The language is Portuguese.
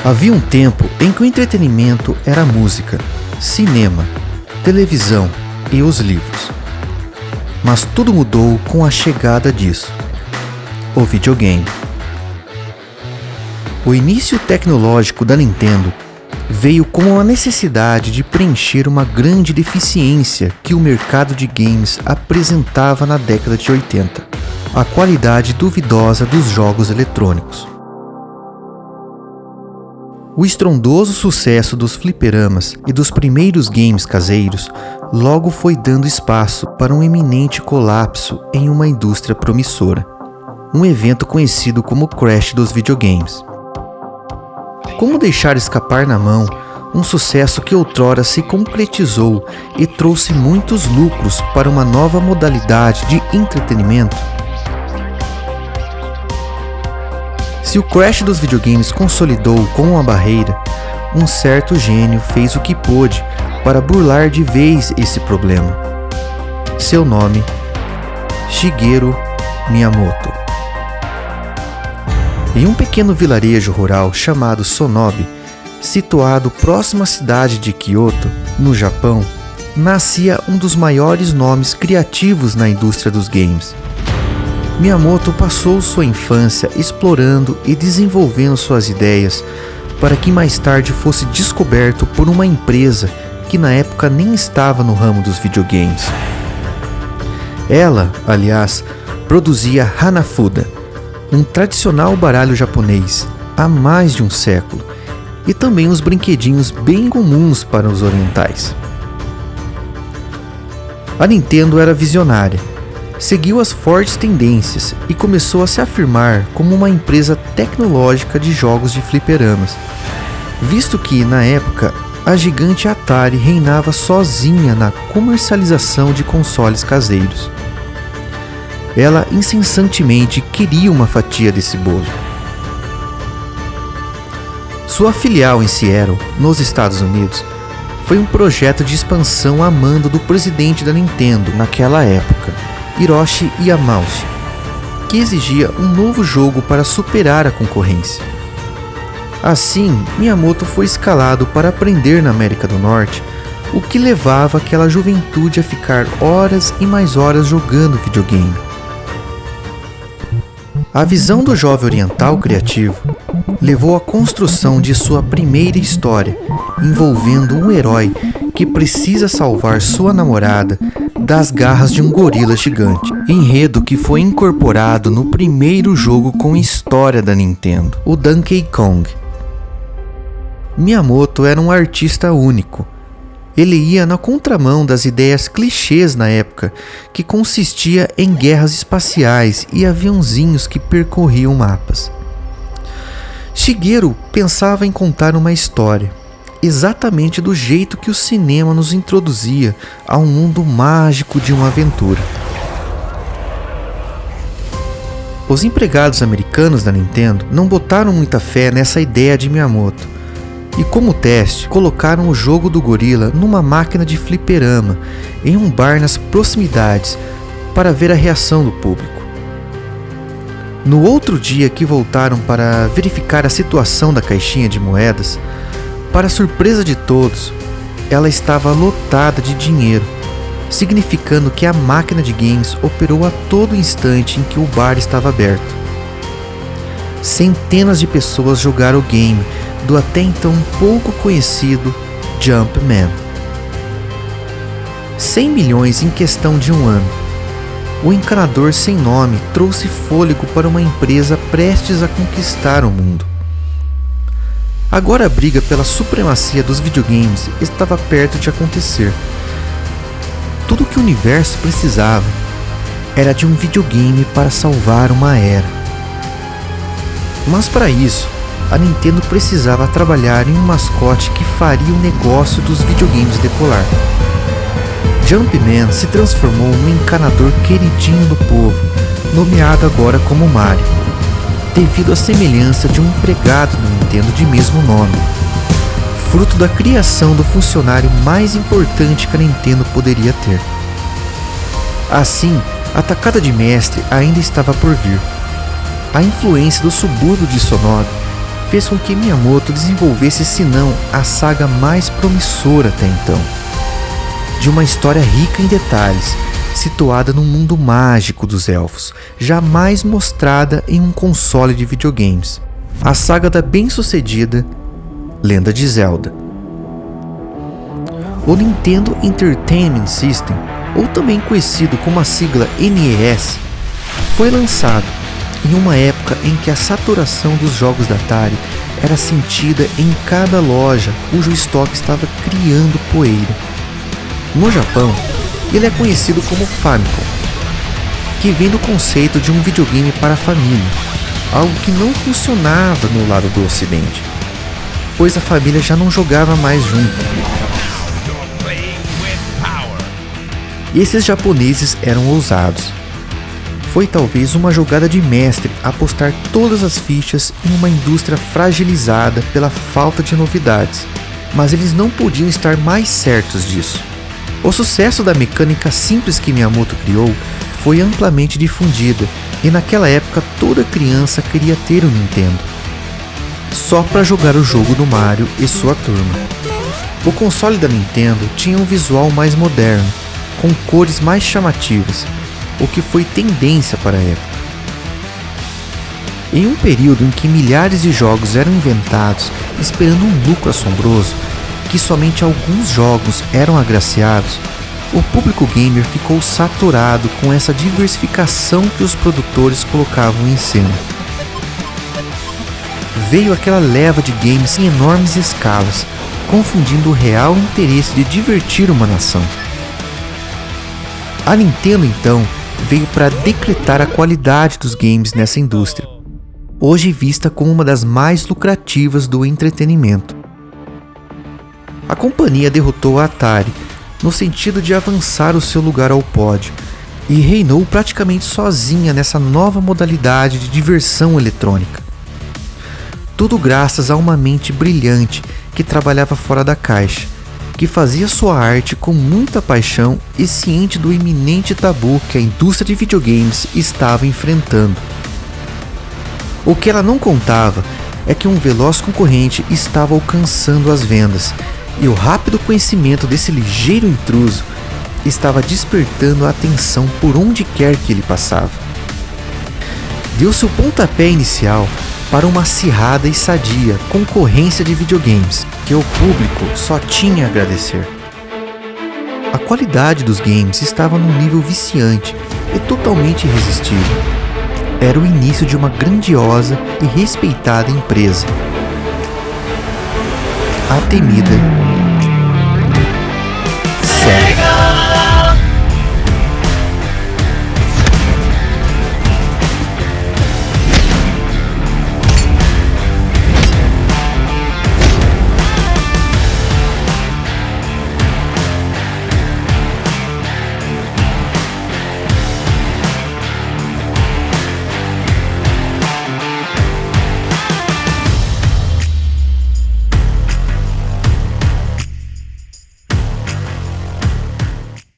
Havia um tempo em que o entretenimento era a música, cinema, televisão e os livros. Mas tudo mudou com a chegada disso: o videogame. O início tecnológico da Nintendo veio com a necessidade de preencher uma grande deficiência que o mercado de games apresentava na década de 80, a qualidade duvidosa dos jogos eletrônicos. O estrondoso sucesso dos fliperamas e dos primeiros games caseiros logo foi dando espaço para um iminente colapso em uma indústria promissora, um evento conhecido como Crash dos videogames. Como deixar escapar na mão um sucesso que outrora se concretizou e trouxe muitos lucros para uma nova modalidade de entretenimento? Se o Crash dos videogames consolidou com uma barreira, um certo gênio fez o que pôde para burlar de vez esse problema. Seu nome: Shigeru Miyamoto. Em um pequeno vilarejo rural chamado Sonobe, situado próximo à cidade de Kyoto, no Japão, nascia um dos maiores nomes criativos na indústria dos games. Miyamoto passou sua infância explorando e desenvolvendo suas ideias para que mais tarde fosse descoberto por uma empresa que na época nem estava no ramo dos videogames. Ela, aliás, produzia Hanafuda, um tradicional baralho japonês há mais de um século, e também uns brinquedinhos bem comuns para os orientais. A Nintendo era visionária, seguiu as fortes tendências e começou a se afirmar como uma empresa tecnológica de jogos de fliperamas, visto que, na época, a gigante Atari reinava sozinha na comercialização de consoles caseiros. Ela incessantemente queria uma fatia desse bolo. Sua filial em Seattle, nos Estados Unidos, foi um projeto de expansão a mando do presidente da Nintendo naquela época, Hiroshi Yamauchi, que exigia um novo jogo para superar a concorrência. Assim, Miyamoto foi escalado para aprender na América do Norte o que levava aquela juventude a ficar horas e mais horas jogando videogame. A visão do jovem oriental criativo levou à construção de sua primeira história, envolvendo um herói que precisa salvar sua namorada das garras de um gorila gigante, enredo que foi incorporado no primeiro jogo com história da Nintendo, o Donkey Kong. Miyamoto era um artista único. Ele ia na contramão das ideias clichês na época, que consistia em guerras espaciais e aviãozinhos que percorriam mapas. Shigeru pensava em contar uma história, exatamente do jeito que o cinema nos introduzia a um mundo mágico de uma aventura. Os empregados americanos da Nintendo não botaram muita fé nessa ideia de Miyamoto, e como teste, colocaram o jogo do gorila numa máquina de fliperama em um bar nas proximidades para ver a reação do público. No outro dia que voltaram para verificar a situação da caixinha de moedas, para surpresa de todos, ela estava lotada de dinheiro, significando que a máquina de games operou a todo instante em que o bar estava aberto. Centenas de pessoas jogaram o game do até então pouco conhecido Jumpman. 100 milhões em questão de um ano. O encanador sem nome trouxe fôlego para uma empresa prestes a conquistar o mundo. Agora a briga pela supremacia dos videogames estava perto de acontecer. Tudo que o universo precisava era de um videogame para salvar uma era. Mas para isso, a Nintendo precisava trabalhar em um mascote que faria o negócio dos videogames decolar. Jumpman se transformou num encanador queridinho do povo, nomeado agora como Mario, devido à semelhança de um empregado da Nintendo de mesmo nome, fruto da criação do funcionário mais importante que a Nintendo poderia ter. Assim, a tacada de mestre ainda estava por vir. A influência do subúrbio de Sonobe fez com que Miyamoto desenvolvesse, se não a saga mais promissora até então. De uma história rica em detalhes, situada num mundo mágico dos elfos, jamais mostrada em um console de videogames. A saga da bem-sucedida Lenda de Zelda. O Nintendo Entertainment System, ou também conhecido como a sigla NES, foi lançado em uma época em que a saturação dos jogos da Atari era sentida em cada loja cujo estoque estava criando poeira. No Japão, ele é conhecido como Famicom, que vem do conceito de um videogame para a família, algo que não funcionava no lado do ocidente, pois a família já não jogava mais junto. E esses japoneses eram ousados. Foi talvez uma jogada de mestre apostar todas as fichas em uma indústria fragilizada pela falta de novidades, mas eles não podiam estar mais certos disso. O sucesso da mecânica simples que Miyamoto criou foi amplamente difundida, e naquela época toda criança queria ter um Nintendo, só para jogar o jogo do Mario e sua turma. O console da Nintendo tinha um visual mais moderno, com cores mais chamativas, o que foi tendência para a época. Em um período em que milhares de jogos eram inventados esperando um lucro assombroso, que somente alguns jogos eram agraciados, o público gamer ficou saturado com essa diversificação que os produtores colocavam em cena. Veio aquela leva de games em enormes escalas, confundindo o real interesse de divertir uma nação. A Nintendo então veio para decretar a qualidade dos games nessa indústria, hoje vista como uma das mais lucrativas do entretenimento. A companhia derrotou a Atari no sentido de avançar o seu lugar ao pódio e reinou praticamente sozinha nessa nova modalidade de diversão eletrônica. Tudo graças a uma mente brilhante que trabalhava fora da caixa, que fazia sua arte com muita paixão e ciente do iminente tabu que a indústria de videogames estava enfrentando. O que ela não contava é que um veloz concorrente estava alcançando as vendas, e o rápido conhecimento desse ligeiro intruso estava despertando a atenção por onde quer que ele passava. Deu-se o pontapé inicial para uma acirrada e sadia concorrência de videogames, que o público só tinha a agradecer. A qualidade dos games estava num nível viciante e totalmente irresistível. Era o início de uma grandiosa e respeitada empresa, a temida